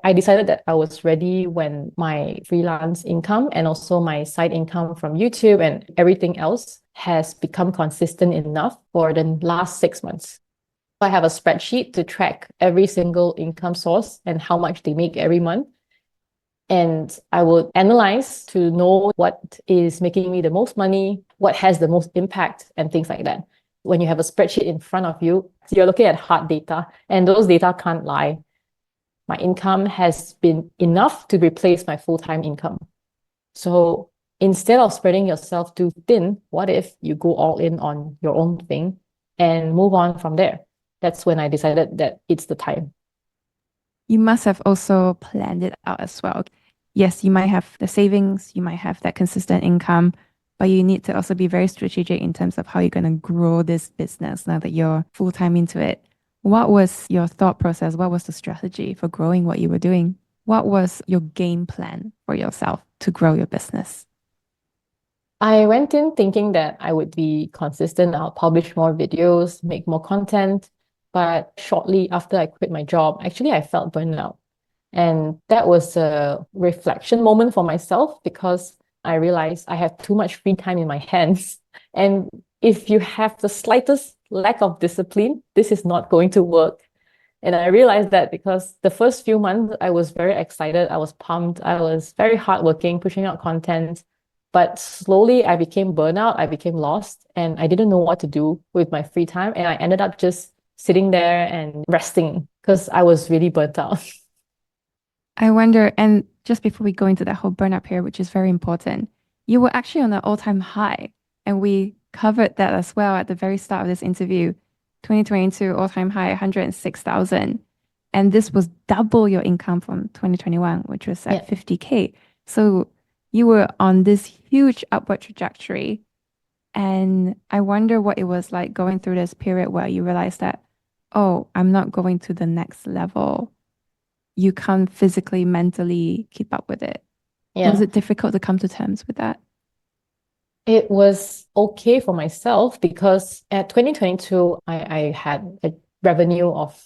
I decided that I was ready when my freelance income and also my side income from YouTube and everything else has become consistent enough for the last 6 months. I have a spreadsheet to track every single income source and how much they make every month. And I would analyze to know what is making me the most money, what has the most impact, and things like that. When you have a spreadsheet in front of you, you're looking at hard data, and those data can't lie. My income has been enough to replace my full-time income. So instead of spreading yourself too thin, what if you go all in on your own thing and move on from there? That's when I decided that it's the time. You must have also planned it out as well. Yes, you might have the savings, you might have that consistent income, but you need to also be very strategic in terms of how you're going to grow this business now that you're full time into it. What was your thought process? What was the strategy for growing what you were doing? What was your game plan for yourself to grow your business? I went in thinking that I would be consistent. I'll publish more videos, make more content. But shortly after I quit my job, actually, I felt burnout. And that was a reflection moment for myself because I realized I have too much free time in my hands. And if you have the slightest lack of discipline, this is not going to work. And I realized that because the first few months, I was very excited. I was pumped. I was very hardworking, pushing out content. But slowly I became burnout. I became lost and I didn't know what to do with my free time. And I ended up just sitting there and resting because I was really burnt out. I wonder, and just before we go into that whole burnout period, which is very important, you were actually on an all-time high, and we covered that as well at the very start of this interview. 2022 all-time high, 106,000. And this was double your income from 2021, which was at Yeah. 50K. So you were on this huge upward trajectory. And I wonder what it was like going through this period where you realized that, oh, I'm not going to the next level. You can't physically, mentally keep up with it. Was Yeah. it difficult to come to terms with that? It was okay for myself because at 2022, I had a revenue of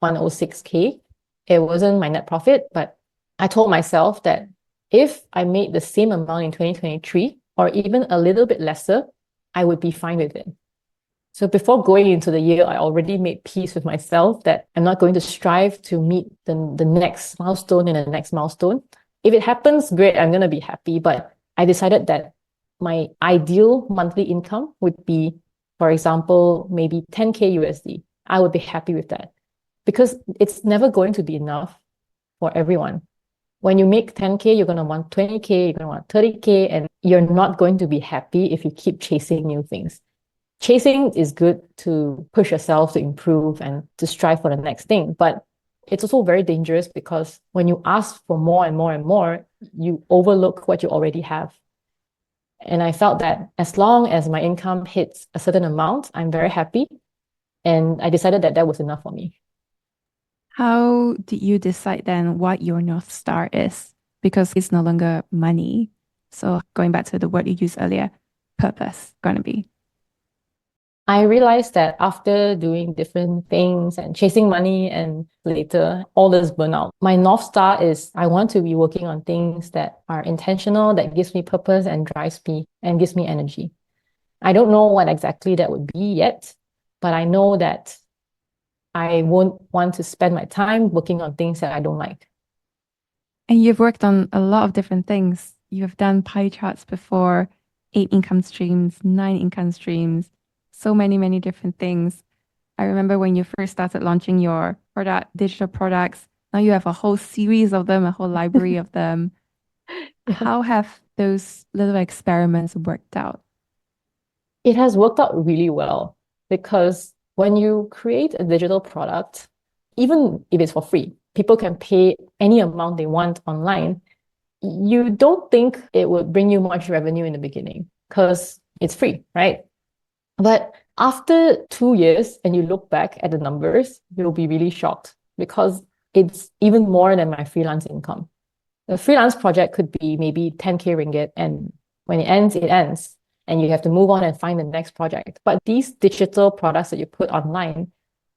106K. It wasn't my net profit, but I told myself that if I made the same amount in 2023 or even a little bit lesser, I would be fine with it. So before going into the year, I already made peace with myself that I'm not going to strive to meet the next milestone and the next milestone. If it happens, great, I'm going to be happy. But I decided that my ideal monthly income would be, for example, maybe 10K USD. I would be happy with that because it's never going to be enough for everyone. When you make 10K, you're going to want 20K, you're going to want 30K, and you're not going to be happy if you keep chasing new things. Chasing is good to push yourself to improve and to strive for the next thing. But it's also very dangerous because when you ask for more and more and more, you overlook what you already have. And I felt that as long as my income hits a certain amount, I'm very happy. And I decided that that was enough for me. How did you decide then what your North Star is? Because it's no longer money. So going back to the word you used earlier, purpose going to be. I realized that after doing different things and chasing money and later all this burnout, my North Star is I want to be working on things that are intentional, that gives me purpose and drives me and gives me energy. I don't know what exactly that would be yet, but I know that I won't want to spend my time working on things that I don't like. And you've worked on a lot of different things. You've done pie charts before, 8 income streams, 9 income streams, so many, many different things. I remember when you first started launching your product, digital products. Now you have a whole series of them, a whole library of them. How have those little experiments worked out? It has worked out really well because when you create a digital product, even if it's for free, people can pay any amount they want online. You don't think it would bring you much revenue in the beginning because it's free, right? But after 2 years and you look back at the numbers, you'll be really shocked because it's even more than my freelance income. The freelance project could be maybe 10K ringgit, and when it ends, and you have to move on and find the next project. But these digital products that you put online,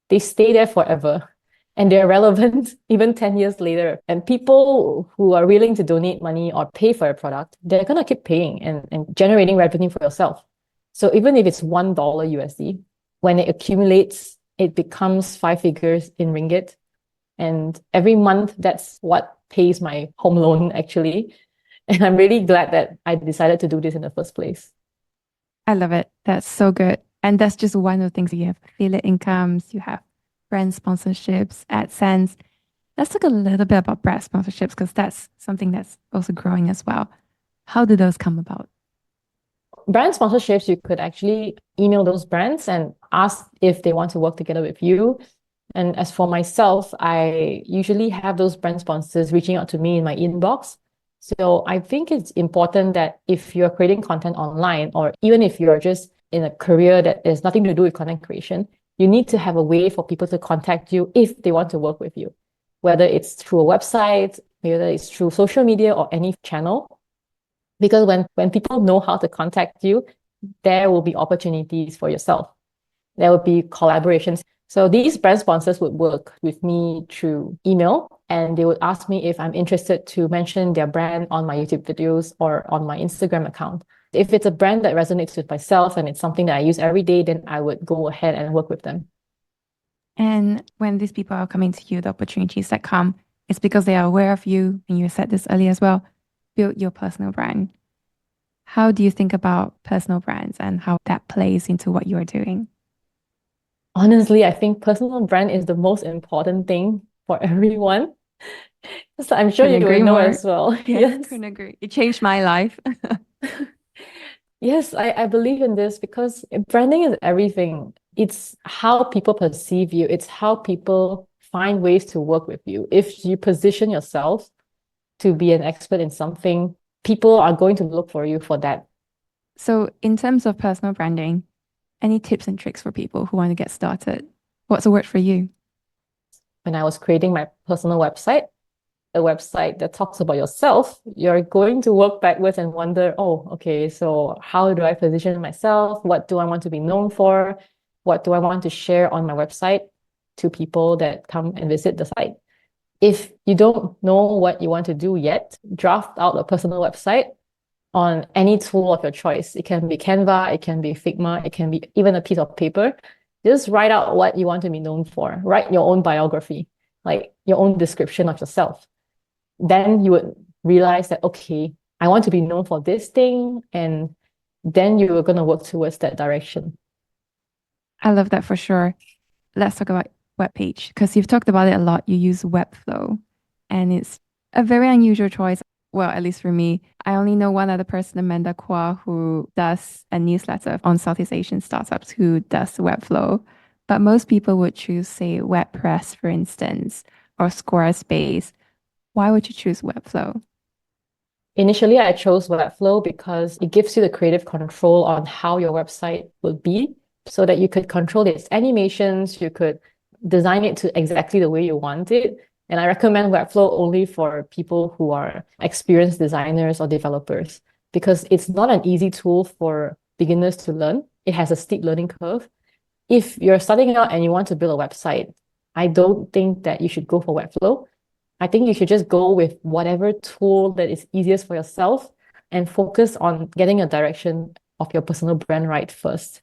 they stay there forever. and they're relevant even 10 years later. And people who are willing to donate money or pay for a product, they're going to keep paying and generating revenue for yourself. So even if it's $1 USD, when it accumulates, it becomes 5 figures in ringgit. And every month, that's what pays my home loan, actually. And I'm really glad that I decided to do this in the first place. I love it. That's so good. And that's just one of the things. You have affiliate incomes, you have brand sponsorships, AdSense. Let's talk a little bit about brand sponsorships because that's something that's also growing as well. How do those come about? Brand sponsorships, you could actually email those brands and ask if they want to work together with you. And as for myself, I usually have those brand sponsors reaching out to me in my inbox. So I think it's important that if you're creating content online, or even if you're just in a career that has nothing to do with content creation, you need to have a way for people to contact you if they want to work with you, whether it's through a website, whether it's through social media or any channel. Because when people know how to contact you, there will be opportunities for yourself. There will be collaborations. So these brand sponsors would work with me through email, and they would ask me if I'm interested to mention their brand on my YouTube videos or on my Instagram account. If it's a brand that resonates with myself and it's something that I use every day, then I would go ahead and work with them. And when these people are coming to you, the opportunities that come, it's because they are aware of you. And you said this earlier as well, build your personal brand. How do you think about personal brands and how that plays into what you are doing? Honestly, I think personal brand is the most important thing for everyone. So I'm sure Couldn't you agree would know more. as well. Yes, Yes. couldn't agree. It changed my life. Yes, I believe in this because branding is everything. It's how people perceive you. It's how people find ways to work with you. If you position yourself to be an expert in something, people are going to look for you for that. So, in terms of personal branding, any tips and tricks for people who want to get started? What's a word for you? When I was creating my personal website, a website that talks about yourself, you're going to work backwards and wonder, oh, okay, so how do I position myself? What do I want to be known for? What do I want to share on my website to people that come and visit the site? If you don't know what you want to do yet, draft out a personal website on any tool of your choice. It can be Canva, it can be Figma, it can be even a piece of paper. Just write out what you want to be known for. Write your own biography, like your own description of yourself. Then you would realize that, okay, I want to be known for this thing. And then you're going to work towards that direction. I love that for sure. Let's talk about web page because you've talked about it a lot. You use Webflow, and it's a very unusual choice. Well, at least for me, I only know one other person, Amanda Kwa, who does a newsletter on Southeast Asian startups who does Webflow. But most people would choose, say, WordPress, for instance, or Squarespace. Why would you choose Webflow? Initially, I chose Webflow because it gives you the creative control on how your website will be so that you could control its animations, you could design it to exactly the way you want it. And I recommend Webflow only for people who are experienced designers or developers because it's not an easy tool for beginners to learn. It has a steep learning curve. If you're starting out and you want to build a website, I don't think that you should go for Webflow. I think you should just go with whatever tool that is easiest for yourself and focus on getting a direction of your personal brand right first.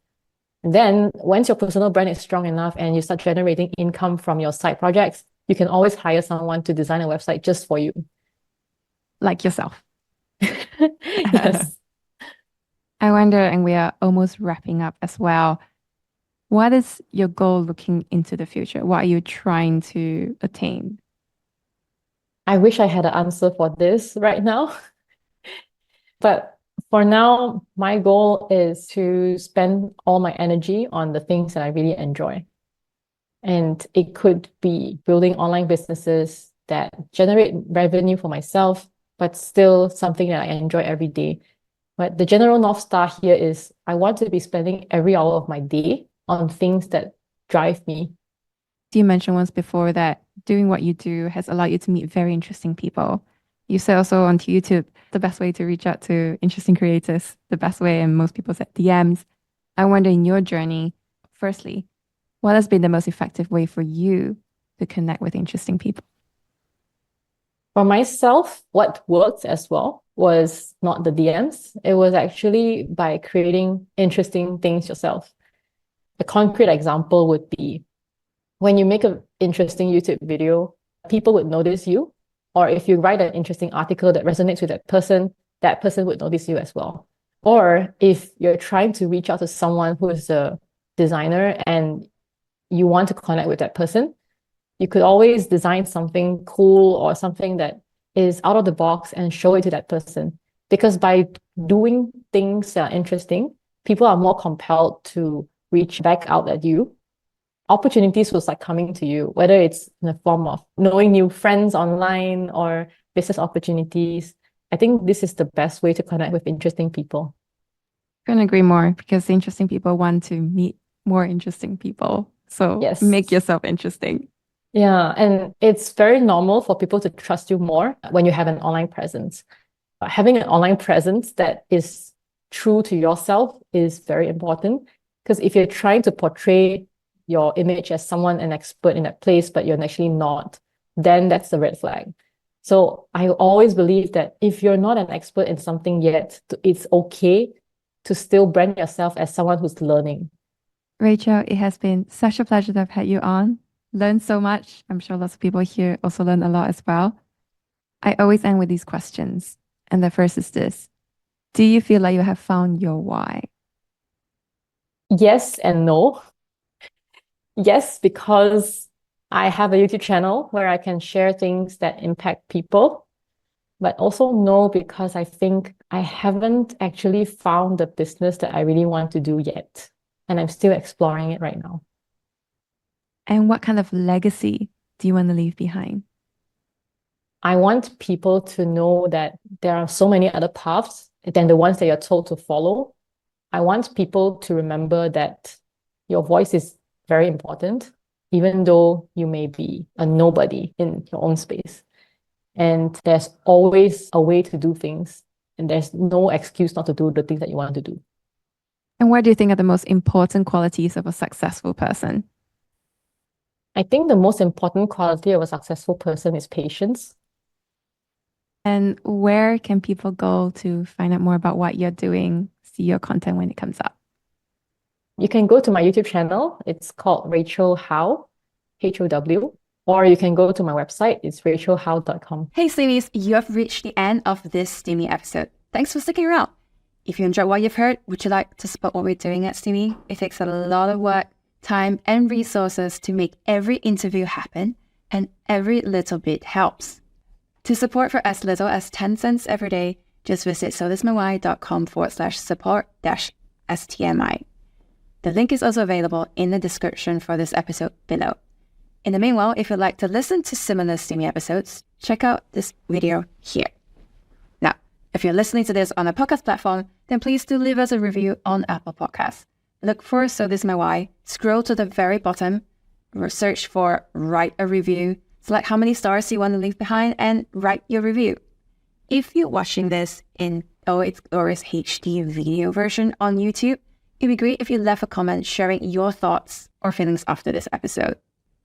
And then once your personal brand is strong enough and you start generating income from your side projects, you can always hire someone to design a website just for you. Like yourself. Yes. I wonder, and we are almost wrapping up as well. What is your goal looking into the future? What are you trying to attain? I wish I had an answer for this right now. But for now, my goal is to spend all my energy on the things that I really enjoy. And it could be building online businesses that generate revenue for myself, but still something that I enjoy every day. But the general North Star here is I want to be spending every hour of my day on things that drive me. You mentioned once before that doing what you do has allowed you to meet very interesting people. You said also on YouTube, the best way to reach out to interesting creators, the best way, and most people said DMs. I wonder in your journey, firstly, what has been the most effective way for you to connect with interesting people? For myself, what worked as well was not the DMs. It was actually by creating interesting things yourself. A concrete example would be when you make an interesting YouTube video, people would notice you. Or if you write an interesting article that resonates with that person would notice you as well. Or if you're trying to reach out to someone who is a designer and you want to connect with that person, you could always design something cool or something that is out of the box and show it to that person. Because by doing things that are interesting, people are more compelled to reach back out at you. Opportunities will start coming to you, whether it's in the form of knowing new friends online or business opportunities. I think this is the best way to connect with interesting people. Couldn't agree more, because interesting people want to meet more interesting people. So Yes. make yourself interesting. Yeah, and it's very normal for people to trust you more when you have an online presence. Having an online presence that is true to yourself is very important, because if you're trying to portray your image as someone, an expert in that place, but you're actually not, then that's the red flag. So I always believe that if you're not an expert in something yet, it's okay to still brand yourself as someone who's learning. Rachel, it has been such a pleasure to have had you on. Learned so much. I'm sure lots of people here also learned a lot as well. I always end with these questions. And the first is this: do you feel like you have found your why? Yes and no. Yes, because I have a YouTube channel where I can share things that impact people, but also no, because I think I haven't actually found the business that I really want to do yet. And I'm still exploring it right now. And what kind of legacy do you want to leave behind? I want people to know that there are so many other paths than the ones that you're told to follow. I want people to remember that your voice is very important, even though you may be a nobody in your own space. And there's always a way to do things, and there's no excuse not to do the things that you want to do. And what do you think are the most important qualities of a successful person? I think the most important quality of a successful person is patience. And where can people go to find out more about what you're doing, see your content when it comes up? You can go to my YouTube channel. It's called Rachel How, How, or you can go to my website. It's rachelhow.com. Hey, Steamies, you have reached the end of this Steamy episode. Thanks for sticking around. If you enjoyed what you've heard, would you like to support what we're doing at Steamy? It takes a lot of work, time, and resources to make every interview happen, and every little bit helps. To support for as little as 10 cents every day, just visit sothismywhy.com/support-STMI. The link is also available in the description for this episode below. In the meanwhile, if you'd like to listen to similar Steamy episodes, check out this video here. Now, if you're listening to this on a podcast platform, then please do leave us a review on Apple Podcasts. Look for So This Is My Why, scroll to the very bottom, search for Write a Review, select how many stars you want to leave behind, and write your review. If you're watching this in its glorious HD video version on YouTube, it'd be great if you left a comment sharing your thoughts or feelings after this episode.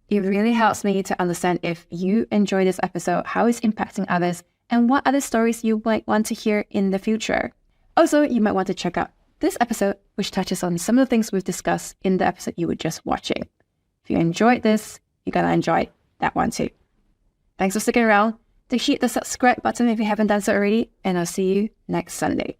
It really helps me to understand if you enjoy this episode, how it's impacting others, and what other stories you might want to hear in the future. Also, you might want to check out this episode, which touches on some of the things we've discussed in the episode you were just watching. If you enjoyed this, you're gonna enjoy that one too. Thanks for sticking around. To hit the subscribe button if you haven't done so already, and I'll see you next Sunday.